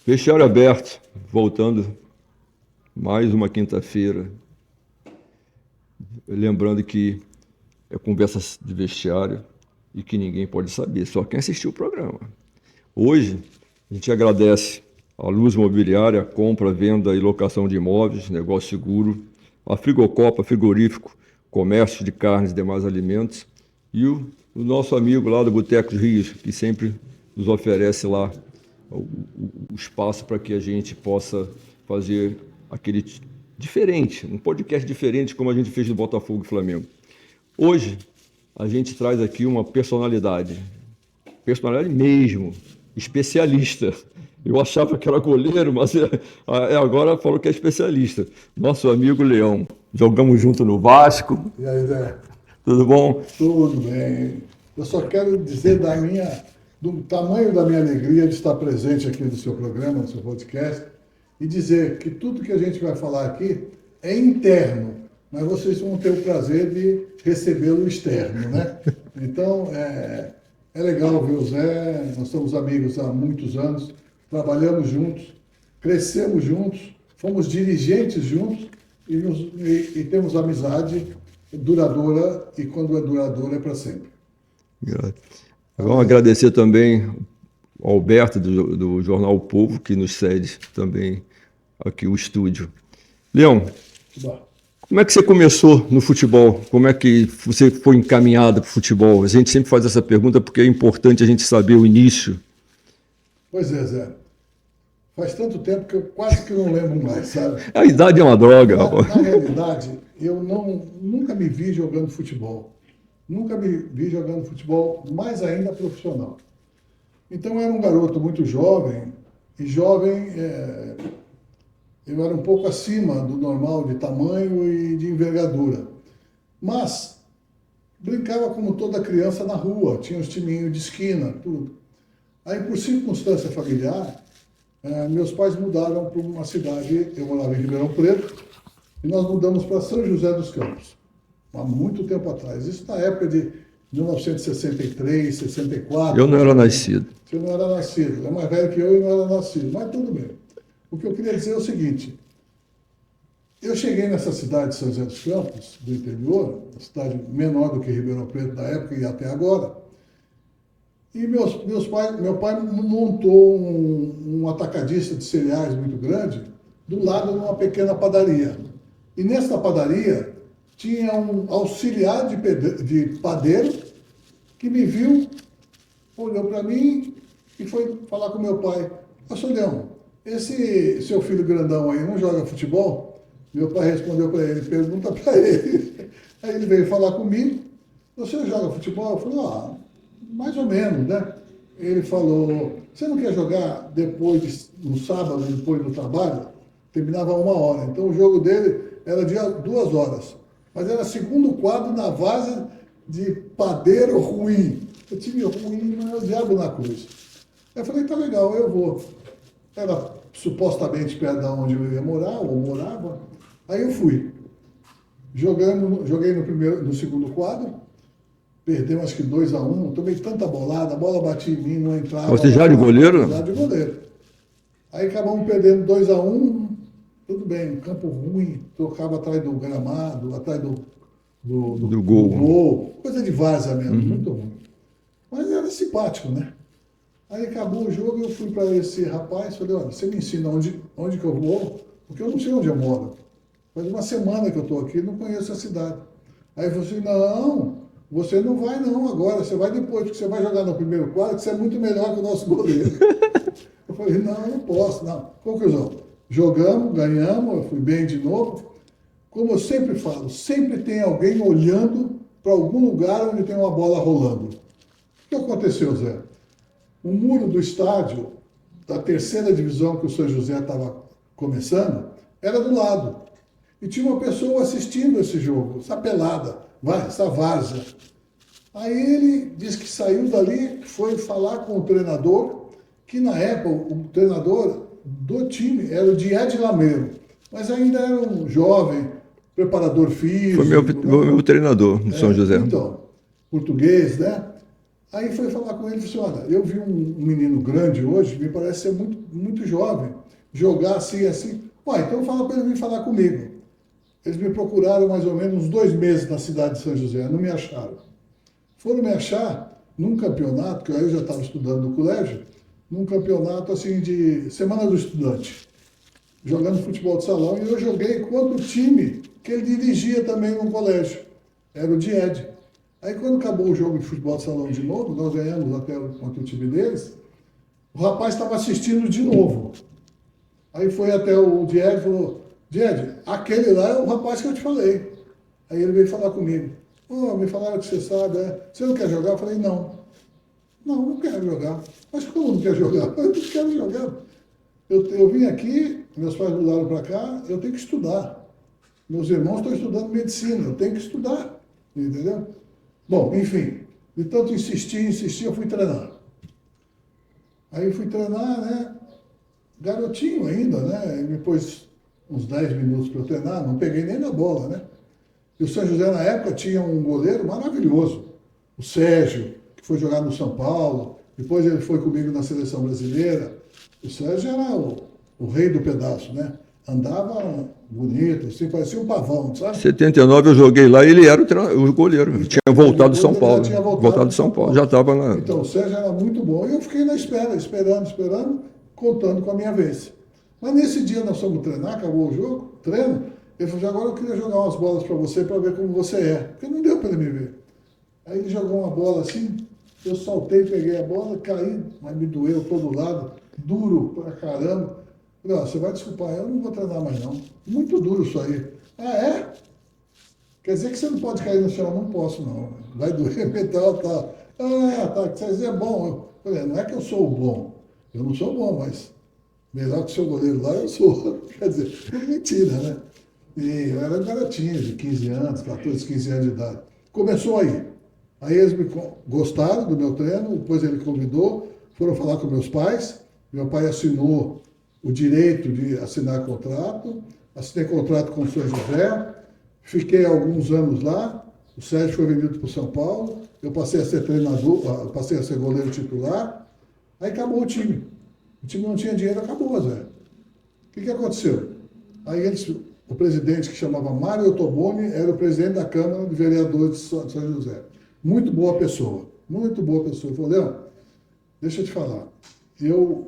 Vestiário aberto, voltando mais uma quinta-feira. Lembrando que é conversa de vestiário e que ninguém pode saber, só quem assistiu o programa. Hoje, a gente agradece a Luz Mobiliária, a compra, venda e locação de imóveis, negócio seguro, a Frigocopa, frigorífico, comércio de carnes e demais alimentos, e o nosso amigo lá do Boteco dos Rios, que sempre nos oferece lá o espaço para que a gente possa fazer aquele diferente, um podcast diferente como a gente fez do Botafogo e Flamengo. Hoje, a gente traz aqui uma personalidade mesmo, especialista. Eu achava que era goleiro, mas agora falou que é especialista. Nosso amigo Leão. Jogamos junto no Vasco. E aí, Zé? Tudo bom? Tudo bem. Eu só quero dizer do tamanho da minha alegria de estar presente aqui no seu programa, no seu podcast, e dizer que tudo que a gente vai falar aqui é interno, mas vocês vão ter o prazer de recebê-lo externo, né? Então, é legal ver o Zé, nós somos amigos há muitos anos, trabalhamos juntos, crescemos juntos, fomos dirigentes juntos e temos amizade duradoura, e quando é duradoura é para sempre. Vamos agradecer também ao Alberto do Jornal O Povo, que nos cede também aqui o estúdio. Leão, como é que você começou no futebol? Como é que você foi encaminhado para o futebol? A gente sempre faz essa pergunta porque é importante a gente saber o início. Pois é, Zé. Faz tanto tempo que eu quase que não lembro mais, sabe? A idade é uma droga. Na realidade, eu nunca me vi jogando futebol. Nunca me vi jogando futebol, mais ainda profissional. Então, eu era um garoto muito jovem, e eu era um pouco acima do normal de tamanho e de envergadura. Mas brincava como toda criança na rua, tinha os timinhos de esquina, tudo. Aí, por circunstância familiar, meus pais mudaram para uma cidade, eu morava em Ribeirão Preto, e nós mudamos para São José dos Campos, há muito tempo atrás. Isso na época de 1963, 64. Eu não era nascido. Você não era nascido, é mais velho que eu e não era nascido, mas tudo bem. O que eu queria dizer é o seguinte, eu cheguei nessa cidade de São José dos Campos, do interior, uma cidade menor do que Ribeirão Preto da época e até agora, e meu pai montou um atacadista de cereais muito grande do lado de uma pequena padaria. E nessa padaria tinha um auxiliar de padeiro que me viu, olhou para mim e foi falar com meu pai. Seu Leão, esse seu filho grandão aí não joga futebol? Meu pai respondeu para ele, pergunta para ele. Aí ele veio falar comigo, você joga futebol? Eu falei, mais ou menos, né? Ele falou, você não quer jogar no sábado, depois do trabalho? Terminava 1 hora. Então o jogo dele era de 2 horas. Mas era segundo quadro na várzea de padeiro ruim. O time ruim não é o diabo na cruz. Eu falei, tá legal, eu vou. Era supostamente perto de onde eu ia morar, ou morava. Aí eu fui. Joguei no segundo quadro. Perdemos acho que 2-1, tomei tanta bolada, a bola batia em mim, não entrava. Você já de goleiro? Já de goleiro. Aí acabamos perdendo 2-1, tudo bem, campo ruim, tocava atrás do gramado, atrás do gol. Coisa de várzea mesmo, muito ruim. Mas era simpático, né? Aí acabou o jogo, eu fui para esse rapaz, falei, olha, você me ensina onde que eu vou, porque eu não sei onde eu moro. Faz 1 semana que eu estou aqui, não conheço a cidade. Aí ele falou assim, não, você não vai não agora, você vai depois, porque você vai jogar no primeiro quadro, que você é muito melhor que o nosso goleiro. Eu falei, não, eu não posso, não. Conclusão, jogamos, ganhamos, eu fui bem de novo. Como eu sempre falo, sempre tem alguém olhando para algum lugar onde tem uma bola rolando. O que aconteceu, Zé? O muro do estádio, da 3ª divisão que o São José estava começando, era do lado. E tinha uma pessoa assistindo esse jogo, essa pelada, essa várzea. Aí ele disse que saiu dali, foi falar com o treinador, que na época o treinador do time era o Died Lameiro, mas ainda era um jovem, preparador físico. Foi meu treinador no São José. Então, português, né? Aí foi falar com ele e falou assim, olha, eu vi um menino grande hoje, me parece ser muito, muito jovem, jogar assim, assim. Ué, então fala para ele vir falar comigo. Eles me procuraram mais ou menos uns 2 meses na cidade de São José, não me acharam. Foram me achar num campeonato, que aí eu já estava estudando no colégio, num campeonato assim de Semana do Estudante, jogando futebol de salão, e eu joguei contra o time que ele dirigia também no colégio, era o Died. Aí quando acabou o jogo de futebol de salão de novo, nós ganhamos até contra o time deles, o rapaz estava assistindo de novo. Aí foi até o Died e falou, Died, aquele lá é o rapaz que eu te falei. Aí ele veio falar comigo. Oh, me falaram que você sabe, você não quer jogar? Eu falei, não. Não quero jogar. Mas como não quer jogar? Eu não quero jogar. Eu vim aqui, meus pais mudaram para cá, eu tenho que estudar. Meus irmãos estão estudando medicina, eu tenho que estudar. Entendeu? Bom, enfim, de tanto insistir, eu fui treinar. Aí fui treinar, né? Garotinho ainda, né? Ele me pôs uns 10 minutos para eu treinar, não peguei nem na bola, né? E o São José, na época, tinha um goleiro maravilhoso, o Sérgio, que foi jogar no São Paulo, depois ele foi comigo na seleção brasileira. O Sérgio era o rei do pedaço, né? Andava bonito, assim, parecia um pavão, sabe? Em 79 eu joguei lá e ele era o goleiro. Então, Tinha voltado do São ele Paulo. tinha Voltado do São Paulo. Já estava na. Então, o Sérgio era muito bom. E eu fiquei na espera, esperando, contando com a minha vez. Mas nesse dia nós fomos treinar, acabou o jogo, treino. Ele falou, agora eu queria jogar umas bolas para você, para ver como você é. Porque não deu para ele me ver. Aí ele jogou uma bola assim, eu saltei, peguei a bola, caí, mas me doeu todo lado, duro pra caramba. Falei, você vai desculpar, eu não vou treinar mais não. Muito duro isso aí. Ah, é? Quer dizer que você não pode cair no chão? Não posso não. Vai doer, metal, tá. Ah, tá, quer dizer, é bom. Eu falei, não é que eu sou o bom. Eu não sou bom, mas melhor que o seu goleiro lá, eu sou. Quer dizer, mentira, né? E eu era garotinho, de 15 anos, 14, 15 anos de idade. Começou aí. Aí eles gostaram do meu treino, depois ele convidou, foram falar com meus pais. Meu pai assinou o direito de assinar contrato, assinei contrato com o São José, fiquei alguns anos lá, o Sérgio foi vendido para o São Paulo, eu passei a ser treinador, passei a ser goleiro titular, aí acabou o time. O time não tinha dinheiro, acabou, Zé. O que aconteceu? Aí eles, o presidente, que chamava Mário Ottoboni, era o presidente da Câmara de Vereadores de São José. Muito boa pessoa, muito boa pessoa. Ele falou, Leão, deixa eu te falar,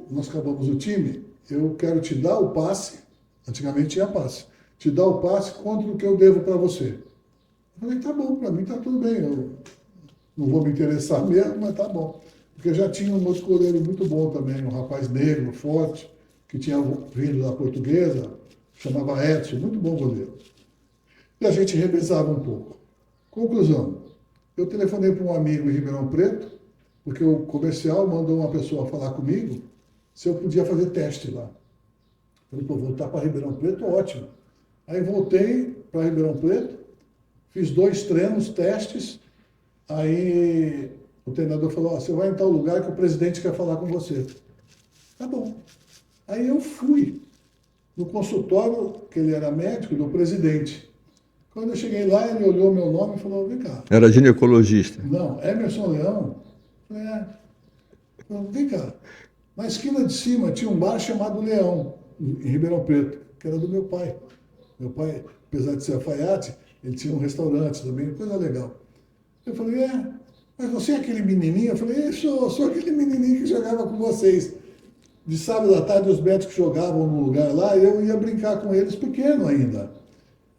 nós acabamos o time, eu quero te dar o passe, antigamente tinha passe, te dar o passe contra o que eu devo para você. Eu falei, tá bom, para mim tá tudo bem, eu não vou me interessar mesmo, mas tá bom. Porque já tinha um outro goleiro muito bom também, um rapaz negro, forte, que tinha vindo da Portuguesa, chamava Edson, muito bom goleiro. E a gente revezava um pouco. Conclusão, eu telefonei para um amigo em Ribeirão Preto, porque o comercial mandou uma pessoa falar comigo se eu podia fazer teste lá. Falei, pô, voltar para Ribeirão Preto, ótimo. Aí voltei para Ribeirão Preto, fiz 2 treinos, testes, aí o treinador falou, você vai em tal lugar que o presidente quer falar com você. Tá bom. Aí eu fui no consultório, que ele era médico, do presidente. Quando eu cheguei lá, ele olhou meu nome e falou, vem cá. Era ginecologista. Não, Emerson Leão. Falei, vem cá. Na esquina de cima tinha um bar chamado Leão, em Ribeirão Preto, que era do meu pai. Meu pai, apesar de ser alfaiate, ele tinha um restaurante também, coisa legal. Eu falei, mas você é aquele menininho? Eu falei, sou aquele menininho que jogava com vocês. De sábado à tarde, os médicos jogavam no lugar lá e eu ia brincar com eles pequeno ainda.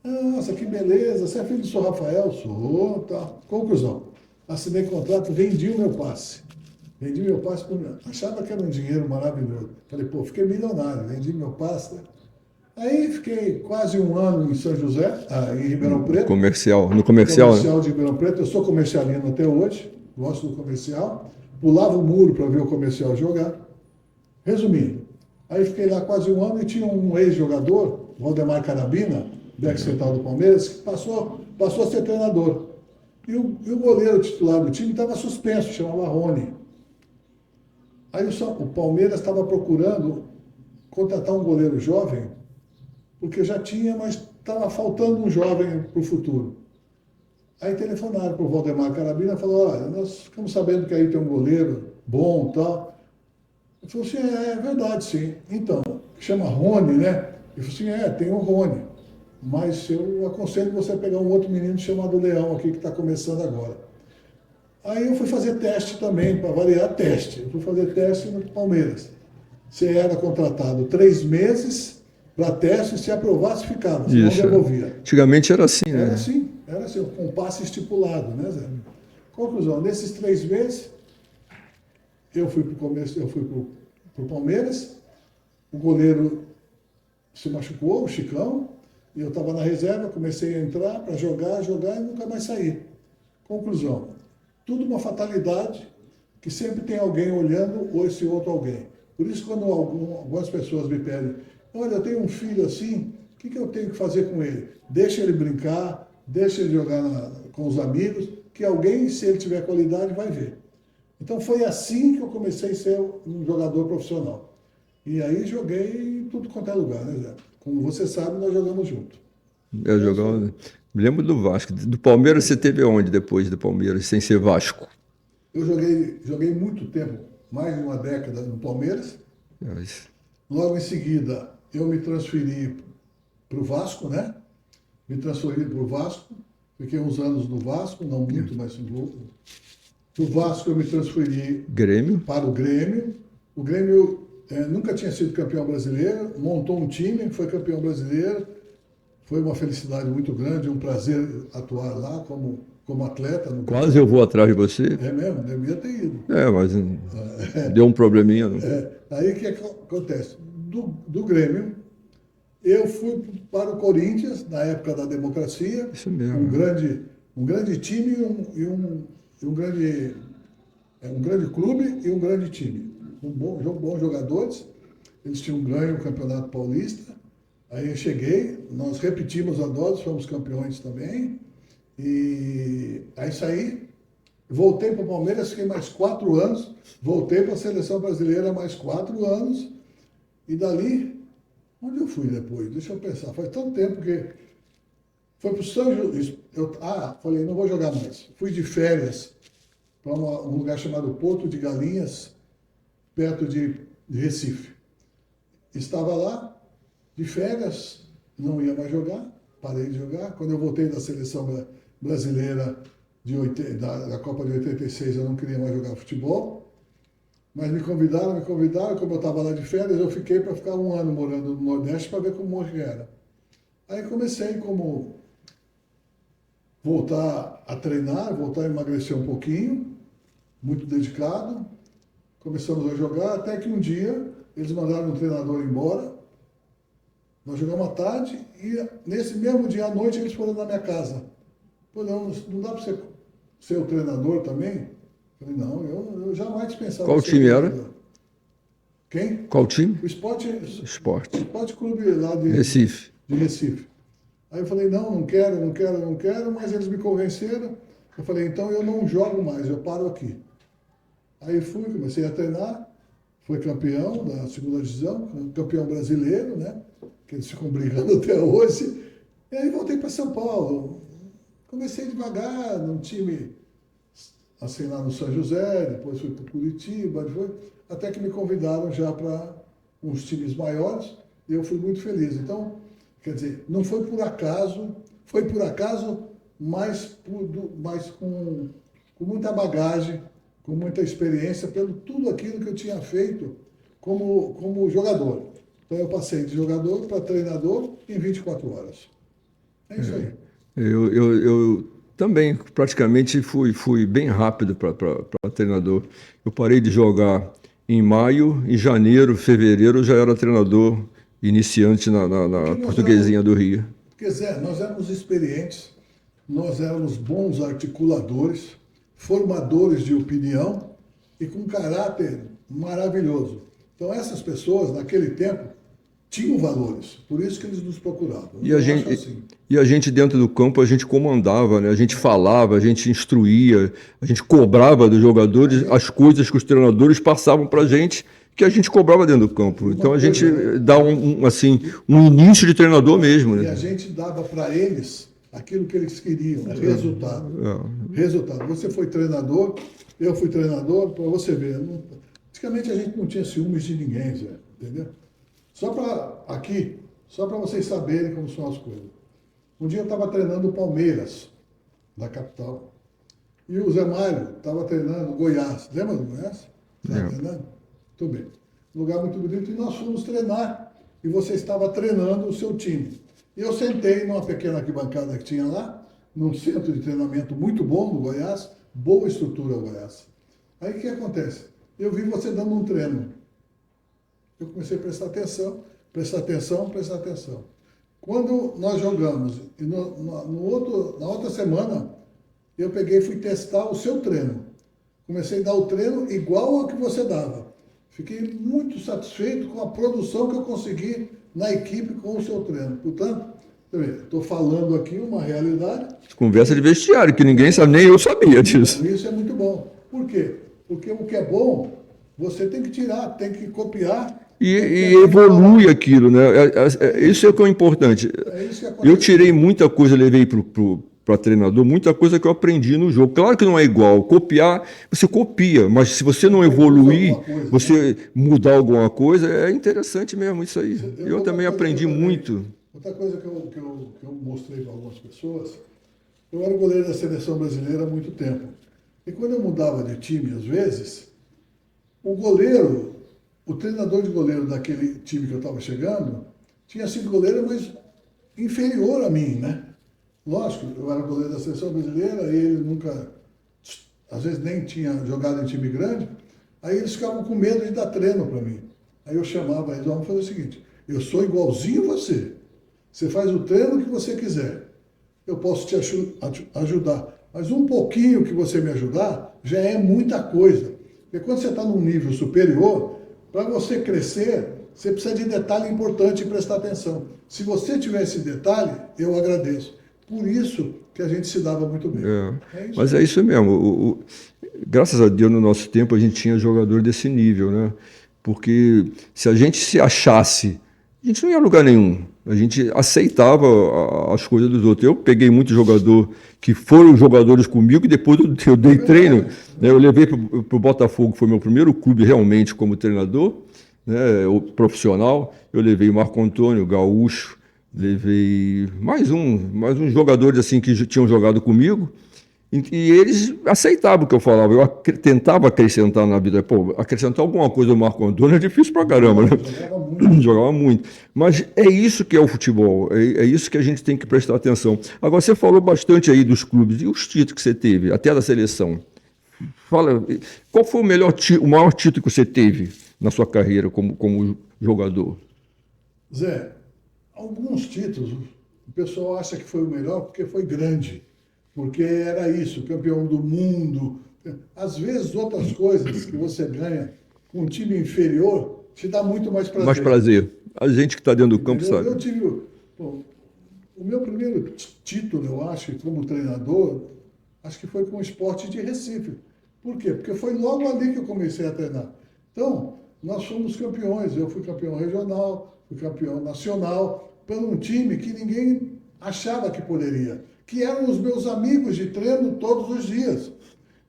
Nossa, que beleza, você é filho do Sr. Rafael? Sou, tá. Conclusão, assinei contrato, vendi o meu passe. Vendi meu passe, achava que era um dinheiro maravilhoso. Falei, pô, fiquei milionário, vendi meu passe. Aí fiquei quase um ano em São José, em Ribeirão Preto. No comercial, né? De Ribeirão Preto, eu sou comercialino até hoje, gosto do comercial. Pulava o muro para ver o comercial jogar. Resumindo, aí fiquei lá quase um ano e tinha um ex-jogador, Valdemar Carabina, back central do Palmeiras, que passou a ser treinador. E o goleiro titular do time estava suspenso, chamava Rony. Aí o Palmeiras estava procurando contratar um goleiro jovem, porque já tinha, mas estava faltando um jovem para o futuro. Aí telefonaram para o Valdemar Carabina e falou, olha, nós ficamos sabendo que aí tem um goleiro bom e tal. Ele falou assim, é verdade, sim. Então, chama Rony, né? Ele falou assim, tem o Rony. Mas eu aconselho você a pegar um outro menino chamado Leão aqui, que está começando agora. Aí eu fui fazer teste também, para variar teste. Eu fui fazer teste no Palmeiras. Você era contratado 3 meses para teste, se aprovasse, ficava, senão devolvia. Antigamente era assim, né? Era assim, com passe estipulado, né, Zé? Conclusão, nesses 3 meses, eu fui para o Palmeiras, o goleiro se machucou, o Chicão, e eu estava na reserva, comecei a entrar para jogar e nunca mais saí. Conclusão, tudo uma fatalidade, que sempre tem alguém olhando ou esse outro alguém. Por isso, quando algumas pessoas me pedem, olha, eu tenho um filho assim, o que eu tenho que fazer com ele? Deixa ele brincar, deixa ele jogar com os amigos, que alguém, se ele tiver qualidade, vai ver. Então foi assim que eu comecei a ser um jogador profissional. E aí joguei em tudo quanto é lugar, né, Zé? Como você sabe, nós jogamos junto. Eu jogava, me lembro do Vasco. Do Palmeiras você teve onde depois do Palmeiras, sem ser Vasco? Eu joguei muito tempo, mais de uma década no Palmeiras. Logo em seguida, eu me transferi para o Vasco, né? Me transferi para o Vasco. Fiquei uns anos no Vasco, não muito, mas do Vasco eu me transferi para o Grêmio. O Grêmio nunca tinha sido campeão brasileiro, montou um time, foi campeão brasileiro. Foi uma felicidade muito grande, um prazer atuar lá como atleta. Quase eu vou atrás de você. É mesmo, devia ter ido. Mas deu um probleminha. Não? Aí o que acontece? Do Grêmio, eu fui para o Corinthians, na época da democracia. Isso mesmo. Um grande time e um grande clube e um grande time. Bons jogadores. Eles tinham ganho o Campeonato Paulista. Aí eu cheguei, nós repetimos a dose, fomos campeões também. E aí saí, voltei para o Palmeiras, fiquei mais 4 anos. Voltei para a Seleção Brasileira mais 4 anos. E dali, onde eu fui depois? Deixa eu pensar, faz tanto tempo que... Foi para o São José. Falei, não vou jogar mais. Fui de férias para um lugar chamado Porto de Galinhas, perto de Recife. Estava lá, de férias, não ia mais jogar, parei de jogar. Quando eu voltei da Seleção Brasileira da Copa de 86, eu não queria mais jogar futebol. Mas me convidaram, como eu estava lá de férias, eu fiquei para ficar 1 ano morando no Nordeste para ver como era. Aí comecei voltar a treinar, voltar a emagrecer um pouquinho, muito dedicado. Começamos a jogar, até que um dia eles mandaram o treinador embora. Nós jogamos à tarde e nesse mesmo dia à noite eles foram na minha casa. Pô, não dá para você ser o treinador também? Falei, não, eu jamais pensava. Qual time era? Quem? Qual time? O Esporte Clube lá de Recife. Aí eu falei, não quero, mas eles me convenceram. Eu falei, então eu não jogo mais, eu paro aqui. Aí comecei a treinar, fui campeão da 2ª divisão, campeão brasileiro, né? Que eles ficam brigando até hoje. E aí voltei para São Paulo. Comecei devagar, num time assim lá no São José, depois fui para Curitiba, até que me convidaram já para uns times maiores, e eu fui muito feliz. Então, quer dizer, não foi por acaso, mas com muita bagagem, com muita experiência, pelo tudo aquilo que eu tinha feito como jogador. Então eu passei de jogador para treinador em 24 horas. É isso aí. Eu também praticamente fui bem rápido para treinador. Eu parei de jogar em maio, em janeiro, fevereiro eu já era treinador iniciante na Portuguesinha do Rio. Quer dizer, nós éramos experientes, nós éramos bons articuladores, formadores de opinião e com caráter maravilhoso. Então essas pessoas, naquele tempo, tinham valores, por isso que eles nos procuravam. E a gente dentro do campo, a gente comandava, né? A gente falava, a gente instruía, a gente cobrava dos jogadores as coisas que os treinadores passavam para a gente, que a gente cobrava dentro do campo. Então a gente dá um início de treinador mesmo. Né? E a gente dava para eles aquilo que eles queriam, resultado. Resultado. Você foi treinador, eu fui treinador, para você ver. Antigamente a gente não tinha ciúmes de ninguém, Zé, entendeu? Só para vocês saberem como são as coisas. Um dia eu estava treinando o Palmeiras, da capital, e o Zé Mário estava treinando o Goiás. Lembra do Goiás? Estava treinando? Muito bem. Um lugar muito bonito, e nós fomos treinar, e você estava treinando o seu time. E eu sentei numa pequena arquibancada que tinha lá, num centro de treinamento muito bom do Goiás, boa estrutura o Goiás. Aí o que acontece? Eu vi você dando um treino. Eu comecei a prestar atenção, prestar atenção, prestar atenção. Quando nós jogamos, e na outra semana, eu peguei e fui testar o seu treino. Comecei a dar o treino igual ao que você dava. Fiquei muito satisfeito com a produção que eu consegui na equipe com o seu treino. Portanto, estou falando aqui uma realidade. Conversa de vestiário, que ninguém sabe, nem eu sabia disso. Isso é muito bom. Por quê? Porque o que é bom, você tem que tirar, tem que copiar. E evolui aquilo, né? Isso é o que é importante. Isso que acontece. Eu tirei muita coisa, levei para treinador, muita coisa que eu aprendi no jogo. Claro que não é igual. Copiar, você copia, mas se você não evoluir, você mudar alguma coisa, é interessante mesmo isso aí. Eu também aprendi muito. Outra coisa que eu mostrei para algumas pessoas, eu era goleiro da seleção brasileira há muito tempo. E quando eu mudava de time, às vezes, o treinador de goleiro daquele time que eu estava chegando, tinha sido goleiro, mas inferior a mim, né? Lógico, eu era goleiro da seleção brasileira e ele nunca, às vezes nem tinha jogado em time grande, aí eles ficavam com medo de dar treino para mim. Aí eu chamava eles, vamos fazer o seguinte, eu sou igualzinho você, você faz o treino que você quiser, eu posso te ajudar, mas um pouquinho que você me ajudar já é muita coisa. Porque quando você está num nível superior, para você crescer, você precisa de detalhe importante e prestar atenção. Se você tiver esse detalhe, eu agradeço. Por isso que a gente se dava muito bem. Mas é isso mesmo. Graças a Deus, no nosso tempo, a gente tinha jogador desse nível, né? Porque se a gente se achasse, a gente não ia a lugar nenhum. A gente aceitava as coisas dos outros. Eu peguei muito jogador que foram jogadores comigo e depois eu dei treino. Né? Eu levei para o Botafogo, que foi meu primeiro clube realmente como treinador, né? O profissional. Eu levei o Marco Antônio, Gaúcho, levei mais uns jogadores assim que tinham jogado comigo. E eles aceitavam o que eu falava. Eu tentava acrescentar na vida. Pô, acrescentar alguma coisa do Marco Antônio é difícil pra caramba, né? Jogava muito. Mas é isso que é o futebol. É isso que a gente tem que prestar atenção. Agora, você falou bastante aí dos clubes. E os títulos que você teve, até da seleção? Fala, qual foi o maior título que você teve na sua carreira como jogador? Zé, alguns títulos, o pessoal acha que foi o melhor porque foi grande. Porque era isso, campeão do mundo. Às vezes, outras coisas que você ganha com um time inferior te dá muito mais prazer. Mais prazer. A gente que está dentro do campo sabe. Eu tive, o meu primeiro título, eu acho, como treinador, acho que foi com o Sport de Recife. Por quê? Porque foi logo ali que eu comecei a treinar. Então, nós fomos campeões. Eu fui campeão regional, fui campeão nacional, por um time que ninguém achava que poderia, que eram os meus amigos de treino todos os dias.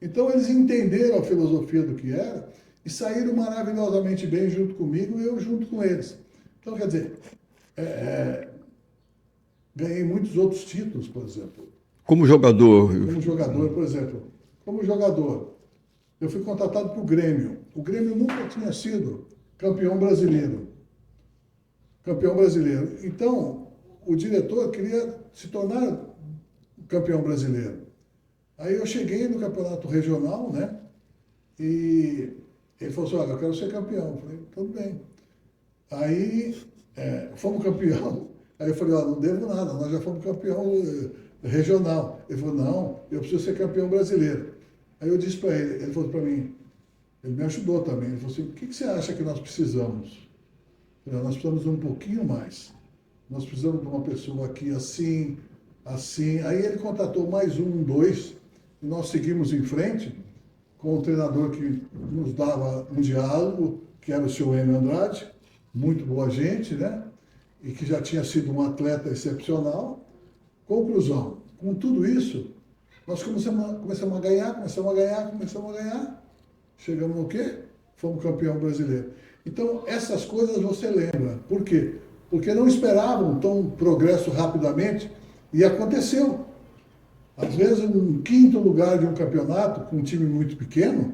Então eles entenderam a filosofia do que era e saíram maravilhosamente bem junto comigo e eu junto com eles. Então, quer dizer, ganhei muitos outros títulos, por exemplo. Como jogador? Como jogador, por exemplo. Como jogador, eu fui contratado para o Grêmio. O Grêmio nunca tinha sido campeão brasileiro. Campeão brasileiro. Então, o diretor queria se tornar campeão brasileiro. Aí eu cheguei no campeonato regional, né? E ele falou assim, olha, eu quero ser campeão. Eu falei, tudo bem. Aí fomos campeão. Aí eu falei, ó, não devo nada, nós já fomos campeão regional. Ele falou, não, eu preciso ser campeão brasileiro. Aí eu disse para ele falou para mim, ele me ajudou também, ele falou assim, o que você acha que nós precisamos? Eu falei, nós precisamos de um pouquinho mais. Nós precisamos de uma pessoa aqui assim, assim. Aí ele contratou mais dois, e nós seguimos em frente com o treinador que nos dava um diálogo, que era o senhor Enio Andrade, muito boa gente, né? E que já tinha sido um atleta excepcional. Conclusão, com tudo isso, nós começamos a ganhar. Chegamos no quê? Fomos campeão brasileiro. Então, essas coisas você lembra. Por quê? Porque não esperavam tão progresso rapidamente e aconteceu. Às vezes, um quinto lugar de um campeonato com um time muito pequeno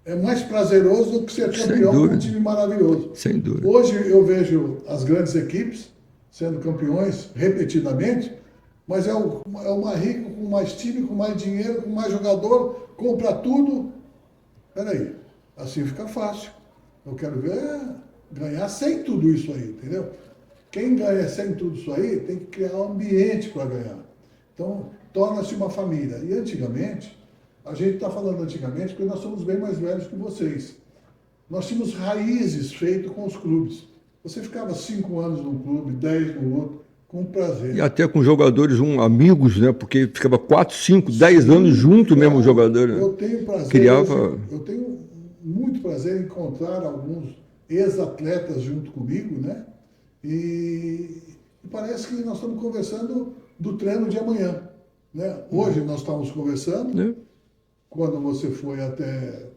é mais prazeroso do que ser campeão com um time maravilhoso. Sem dúvida. Hoje eu vejo as grandes equipes sendo campeões repetidamente, mas é o mais rico, com mais time, com mais dinheiro, com mais jogador, compra tudo. Peraí, assim fica fácil. Eu quero ver ganhar sem tudo isso aí, entendeu? Quem ganha sem tudo isso aí tem que criar um ambiente para ganhar. Então, torna-se uma família. E antigamente, a gente está falando antigamente porque nós somos bem mais velhos que vocês. Nós tínhamos raízes feitas com os clubes. Você ficava 5 anos num clube, 10 no outro, com prazer. E até com jogadores amigos, né? Porque ficava 4, 5, 10 anos junto mesmo o jogador. Né? Eu tenho prazer. Criava... Eu tenho muito prazer em encontrar alguns ex-atletas junto comigo, né? E parece que nós estamos conversando do treino de amanhã. Né? Hoje nós estamos conversando, quando você foi até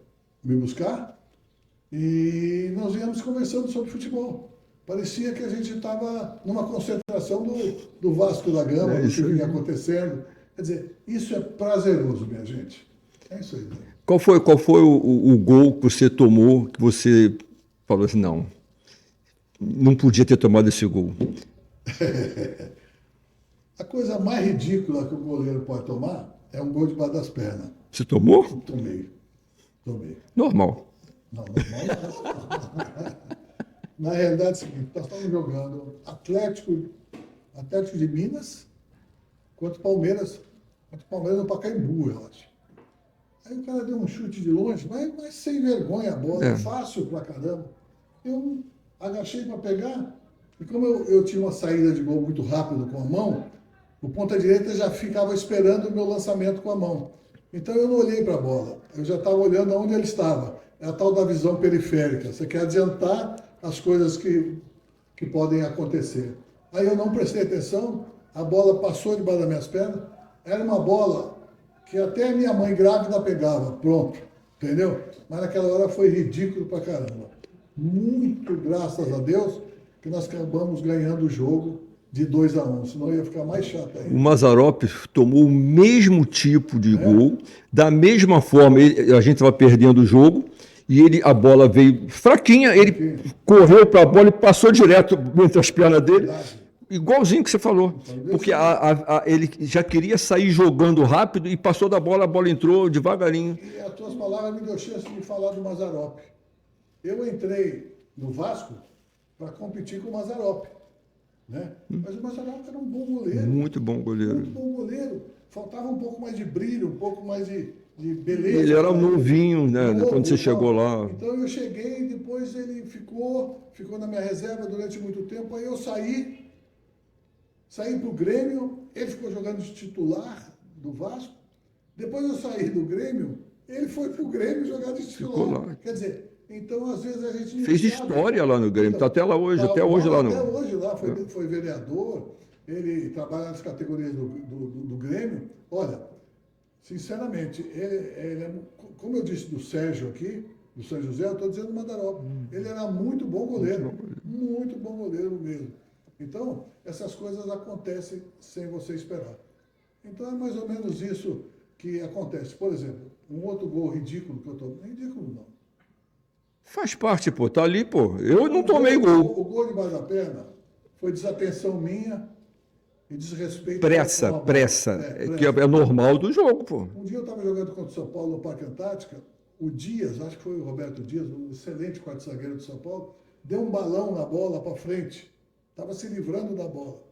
me buscar, e nós viemos conversando sobre futebol. Parecia que a gente estava numa concentração do Vasco da Gama, do que vinha acontecendo. Quer dizer, isso é prazeroso, minha gente. É isso aí. Né? Qual foi o gol que você tomou, que você falou assim, não podia ter tomado esse gol? A coisa mais ridícula que o goleiro pode tomar é um gol debaixo das pernas. Você tomou? Tomei. Normal. Não, normal não. Na realidade é o seguinte, nós estamos jogando Atlético de Minas contra o Palmeiras no Pacaembu, eu acho. Aí o cara deu um chute de longe, mas sem vergonha a bola, fácil pra caramba. Eu agachei para pegar, e como eu tinha uma saída de gol muito rápido com a mão, o ponta-direita já ficava esperando o meu lançamento com a mão. Então eu não olhei para a bola, eu já estava olhando aonde ele estava. É a tal da visão periférica, você quer adiantar as coisas que podem acontecer. Aí eu não prestei atenção, a bola passou debaixo das minhas pernas, era uma bola que até a minha mãe grávida pegava, pronto, entendeu? Mas naquela hora foi ridículo pra caramba. Muito graças a Deus que nós acabamos ganhando o jogo de 2-1, senão ia ficar mais chato ainda. O Mazzaropi tomou o mesmo tipo de gol, da mesma forma, a gente estava perdendo o jogo, e a bola veio fraquinha, ele correu para a bola e passou direto entre as pernas dele, igualzinho que você falou, porque ele já queria sair jogando rápido e passou da bola, a bola entrou devagarinho. E as tuas palavras me deu chance de falar do Mazzaropi. Eu entrei no Vasco para competir com o Mazzaropi, né? Mas o Mazzaropi era um bom goleiro. Muito bom goleiro. Muito bom goleiro. Faltava um pouco mais de brilho, um pouco mais de beleza. Ele era novinho, né? Quando você chegou lá. Então eu cheguei, depois ele ficou na minha reserva durante muito tempo. Aí eu saí para o Grêmio, ele ficou jogando de titular do Vasco. Depois eu saí do Grêmio, ele foi para o Grêmio jogar de titular. Ficou lá. Quer dizer, então às vezes a gente não fez sabe. História lá no Grêmio, está até lá hoje, até hoje lá no... Até hoje lá, foi vereador, ele trabalha nas categorias do Grêmio. Olha, sinceramente, ele como eu disse do Sérgio aqui, do São José, eu estou dizendo do Mazzaropi. Ele era muito bom goleiro, muito bom goleiro mesmo. Então, essas coisas acontecem sem você esperar. Então, é mais ou menos isso que acontece. Por exemplo, um outro gol ridículo que eu estou... Ridículo não. Faz parte, pô. Tá ali, pô. Eu não tomei gol. O gol debaixo da perna foi desatenção minha e desrespeito. Pressa. Que é normal do jogo, pô. Um dia eu estava jogando contra o São Paulo no Parque Antártica. O Dias, acho que foi o Roberto Dias, um excelente quarto-zagueiro do São Paulo, deu um balão na bola para frente. Estava se livrando da bola.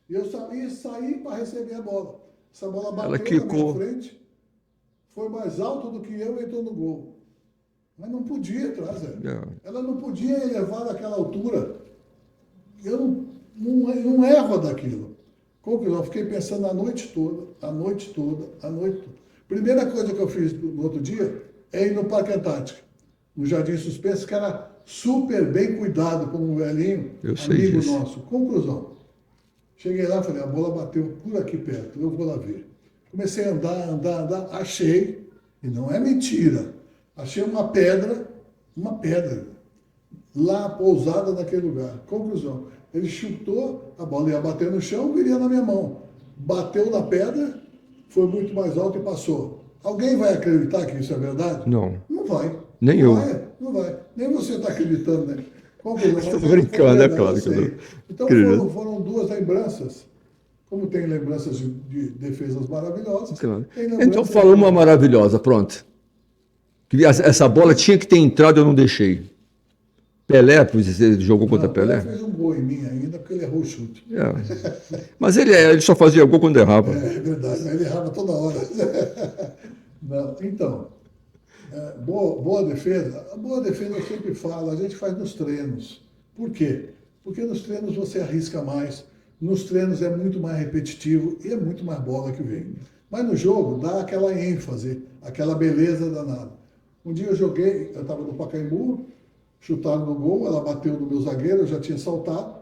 E eu saí para receber a bola. Essa bola bateu na minha frente, foi mais alto do que eu e entrou no gol. Mas não podia atrás, Ela não podia elevar daquela altura. Eu não erro daquilo. Conclusão, fiquei pensando a noite toda. Primeira coisa que eu fiz no outro dia é ir no Parque Antártica, no Jardim Suspense, que era super bem cuidado por um velhinho, amigo nosso. Conclusão, cheguei lá e falei, a bola bateu por aqui perto, eu vou lá ver. Comecei a andar, achei, e não é mentira, achei uma pedra, lá pousada naquele lugar. Conclusão, ele chutou, a bola ia bater no chão, viria na minha mão. Bateu na pedra, foi muito mais alto e passou. Alguém vai acreditar que isso é verdade? Não. Não vai. Nem não eu. Vai, não vai. Nem você está acreditando, né? Conclusão, Estou mas brincando, é verdade, claro eu que eu sei. não Então acredito. foram duas lembranças. Como tem lembranças de defesas maravilhosas, Claro. tem Então lembranças fala uma de... maravilhosa, pronto. Que essa bola tinha que ter entrado, eu não deixei. Pelé, você jogou contra Não, Pelé Pelé? fez um gol em mim ainda, porque ele errou o chute. É. Mas ele só fazia gol quando errava. É verdade, mas ele errava toda hora. Não, então, boa defesa. A boa defesa eu sempre falo, a gente faz nos treinos. Por quê? Porque nos treinos você arrisca mais, nos treinos é muito mais repetitivo e é muito mais bola que vem. Mas no jogo dá aquela ênfase, aquela beleza danada. Um dia eu joguei, eu estava no Pacaembu, chutaram no gol, ela bateu no meu zagueiro, eu já tinha saltado.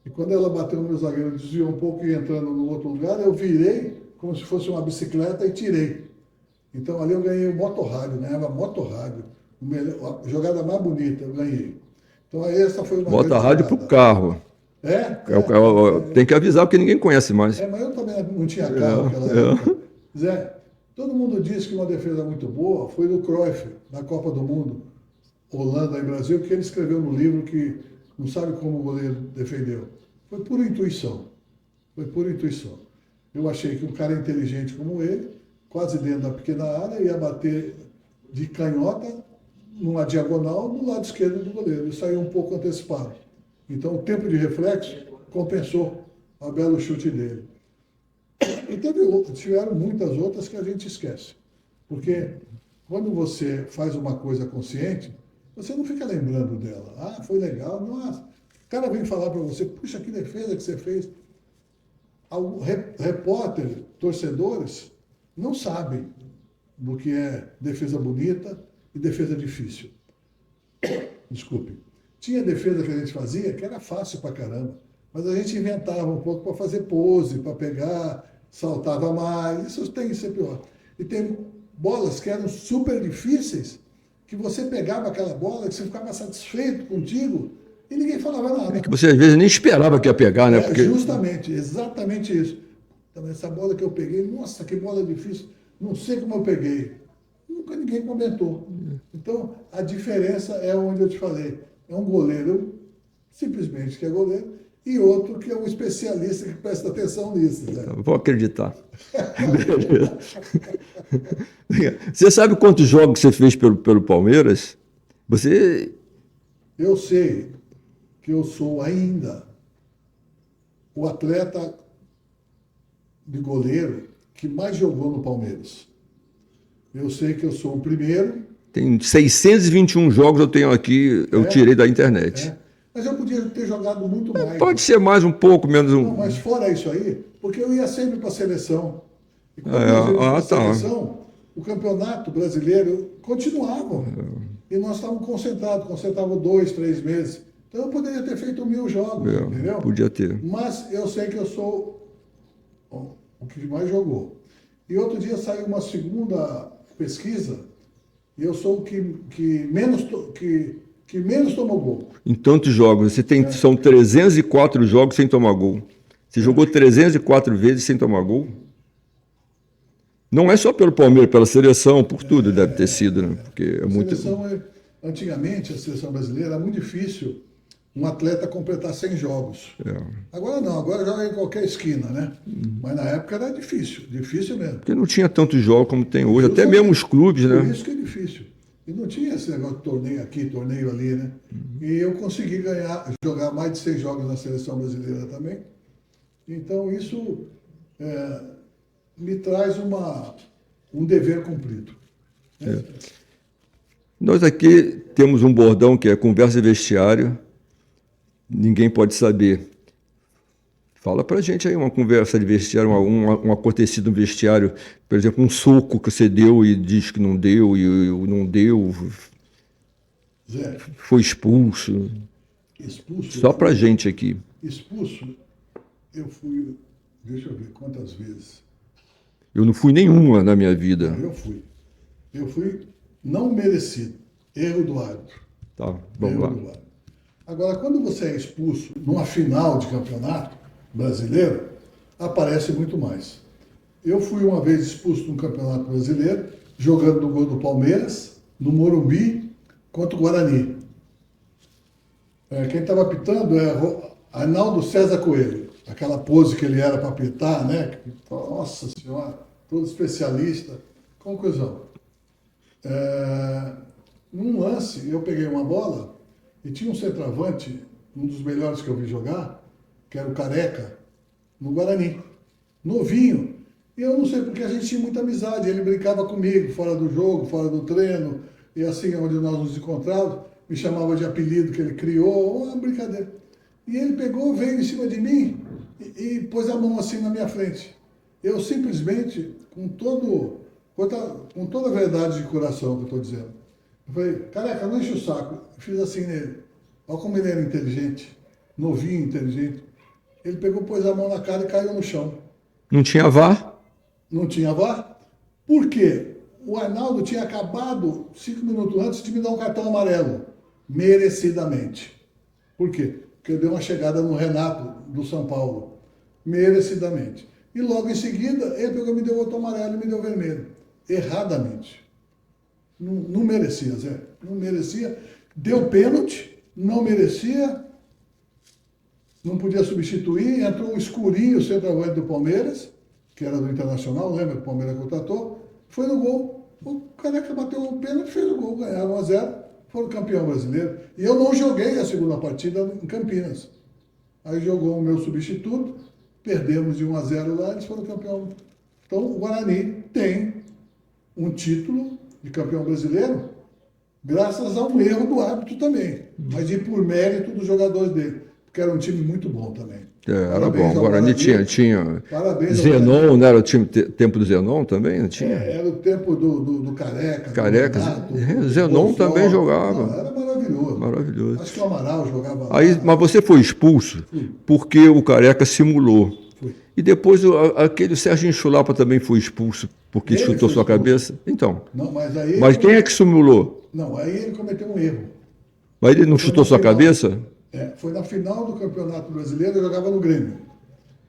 E quando ela bateu no meu zagueiro, desviou um pouco e entrando no outro lugar, eu virei como se fosse uma bicicleta e tirei. Então ali eu ganhei o motorrádio, ganhava motorrádio. A jogada mais bonita eu ganhei. Então aí essa foi uma Bota a grande rádio pro jogada. carro. É, Tem que avisar porque ninguém conhece mais. mas eu também não tinha carro naquela época. É. Zé, todo mundo diz que uma defesa muito boa foi do Cruyff, na Copa do Mundo, Holanda e Brasil, que ele escreveu no livro que não sabe como o goleiro defendeu. Foi por intuição. Foi por intuição. Eu achei que um cara inteligente como ele, quase dentro da pequena área, ia bater de canhota numa diagonal do lado esquerdo do goleiro. E saiu um pouco antecipado. Então o tempo de reflexo compensou o belo chute dele. E tiveram muitas outras que a gente esquece. Porque quando você faz uma coisa consciente, você não fica lembrando dela. Ah, foi legal, nossa. O cara vem falar para você, puxa, que defesa que você fez. Repórter, torcedores, não sabem do que é defesa bonita e defesa difícil. Desculpe. Tinha defesa que a gente fazia que era fácil pra caramba, mas a gente inventava um pouco para fazer pose, para pegar, saltava mais, isso tem que ser pior. E tem bolas que eram super difíceis, que você pegava aquela bola, que você ficava satisfeito contigo e ninguém falava nada. É que você às vezes nem esperava que ia pegar, né? Porque Justamente, exatamente isso. Então, essa bola que eu peguei, nossa, que bola difícil, não sei como eu peguei. Nunca ninguém comentou. Então, a diferença é onde eu te falei. É um goleiro, simplesmente que é goleiro, e outro que é um especialista que presta atenção nisso. Né? vou acreditar. Beleza. Você sabe quantos jogos você fez pelo Palmeiras? Você. Eu sei que eu sou ainda o atleta de goleiro que mais jogou no Palmeiras. Eu sei que eu sou o primeiro. Tem 621 jogos eu tenho aqui, eu tirei da internet. Mas eu podia ter jogado muito mais. Pode ser mais um pouco, menos um. Não, mas fora isso aí, porque eu ia sempre para a seleção. E quando nós íamos para a seleção, o campeonato brasileiro continuava. E nós estávamos concentrados 2, 3 meses. Então eu poderia ter feito 1000 jogos, entendeu? Podia ter. Mas eu sei que eu sou o que mais jogou. E outro dia saiu uma segunda pesquisa, e eu sou o que menos tomou gol. Em tantos jogos, são 304 jogos sem tomar gol. Você jogou 304 vezes sem tomar gol? Não é só pelo Palmeiras, pela seleção, por tudo deve ter sido, né? Porque é muito. Antigamente, a seleção brasileira era muito difícil um atleta completar 100 jogos. Agora não, agora joga em qualquer esquina, né? Mas na época era difícil mesmo. Porque não tinha tantos jogos como tem hoje, até mesmo os clubes, né? Por isso que é difícil. E não tinha esse negócio de torneio aqui, torneio ali, né? E eu consegui jogar mais de 6 jogos na seleção brasileira também. Então isso me traz um dever cumprido. Né? Nós aqui temos um bordão que é conversa de vestiário, ninguém pode saber. Fala pra gente aí uma conversa de vestiário, um acontecido no vestiário, por exemplo, um soco que você deu e diz que não deu, e não deu, Zé, foi expulso. Só pra gente aqui. Expulso, eu fui, deixa eu ver quantas vezes. Eu não fui nenhuma na minha vida. Eu fui. Eu fui não merecido. Erro do árbitro. Tá, vamos lá. Do árbitro. Agora, quando você é expulso numa final de campeonato brasileiro, aparece muito mais. Eu fui uma vez expulso num campeonato brasileiro, jogando no gol do Palmeiras, no Morumbi, contra o Guarani. Quem estava apitando é Arnaldo César Coelho. Aquela pose que ele era para apitar, né? Nossa Senhora, todo especialista. Conclusão. Num lance, eu peguei uma bola e tinha um centroavante, um dos melhores que eu vi jogar, que era o Careca, no Guarani. Novinho. E eu não sei porque a gente tinha muita amizade. Ele brincava comigo, fora do jogo, fora do treino, e assim, onde nós nos encontrávamos, me chamava de apelido que ele criou, uma brincadeira. E ele pegou, veio em cima de mim e pôs a mão assim na minha frente. Eu simplesmente, com toda a verdade de coração que eu estou dizendo, eu falei, Careca, não enche o saco. Eu fiz assim nele. Olha como ele era inteligente, novinho, inteligente. Ele pegou, pôs a mão na cara e caiu no chão. Não tinha VAR? Não tinha VAR? Por quê? O Arnaldo tinha acabado 5 minutos antes de me dar um cartão amarelo, merecidamente. Por quê? Porque eu dei uma chegada no Renato, do São Paulo, merecidamente. E logo em seguida, ele pegou, me deu outro amarelo e me deu vermelho, erradamente. Não merecia, Zé, não merecia. Deu pênalti, não merecia, não podia substituir, entrou um escurinho, o centroavante do Palmeiras, que era do Internacional, lembra que o Palmeiras contratou, foi no gol. O Careca bateu o pênalti, fez o gol, ganharam 1-0, foram campeão brasileiro. E eu não joguei a segunda partida em Campinas. Aí jogou o meu substituto, perdemos de 1-0 lá, eles foram campeão. Então o Guarani tem um título de campeão brasileiro graças a um erro do árbitro também, mas por mérito dos jogadores dele, porque era um time muito bom também. Era bom. O Guarani tinha parabéns Zenon, não era o tempo do Zenon também? Não tinha? Era o tempo do Careca. Careca. Renato, Zenon também jogava. Não, era maravilhoso. Maravilhoso. Acho que o Amaral jogava Aí, lá. mas você foi expulso porque o Careca simulou. Fui. E depois aquele Serginho Chulapa também foi expulso porque Ele chutou foi sua expulso. cabeça. Então. Não, mas Mas quem é que simulou? Não, aí ele cometeu um erro. Mas ele não chutou sua cabeça? Foi na final do Campeonato Brasileiro, eu jogava no Grêmio.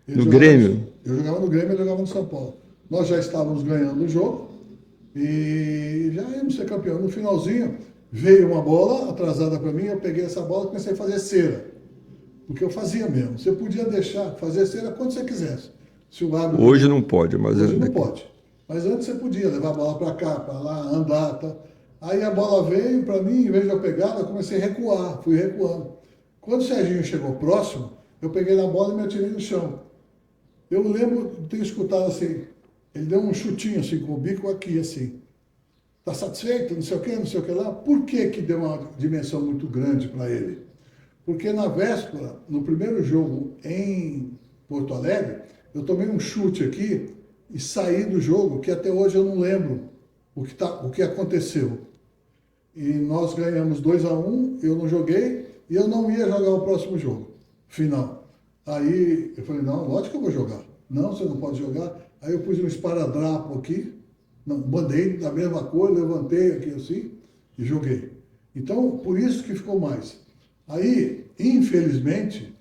Grêmio? Eu jogava no Grêmio, ele jogava no São Paulo. Nós já estávamos ganhando o jogo e já íamos ser campeão. No finalzinho, veio uma bola atrasada para mim, eu peguei essa bola e comecei a fazer cera. Porque eu fazia mesmo. Você podia deixar, fazer cera quando você quisesse. Se o árbitro... Hoje não pode, mas... Hoje não pode. Mas antes você podia levar a bola para cá, para lá, andar, tá? Aí a bola veio para mim, em vez de eu pegar, eu comecei a recuar, fui recuando. Quando o Serginho chegou próximo, eu peguei na bola e me atirei no chão. Eu lembro de ter escutado assim, ele deu um chutinho assim, com o bico aqui, assim. Tá satisfeito? Não sei o que lá. Por que deu uma dimensão muito grande para ele? Porque na véspera, no primeiro jogo em Porto Alegre, eu tomei um chute aqui e saí do jogo, que até hoje eu não lembro o que aconteceu. E nós ganhamos 2-1, eu não joguei, e eu não ia jogar o próximo jogo, final. Aí eu falei, não, lógico que eu vou jogar. Não, você não pode jogar. Aí eu pus um esparadrapo aqui, não, band-aid da mesma cor, levantei aqui assim e joguei. Então, por isso que ficou mais. Aí, infelizmente,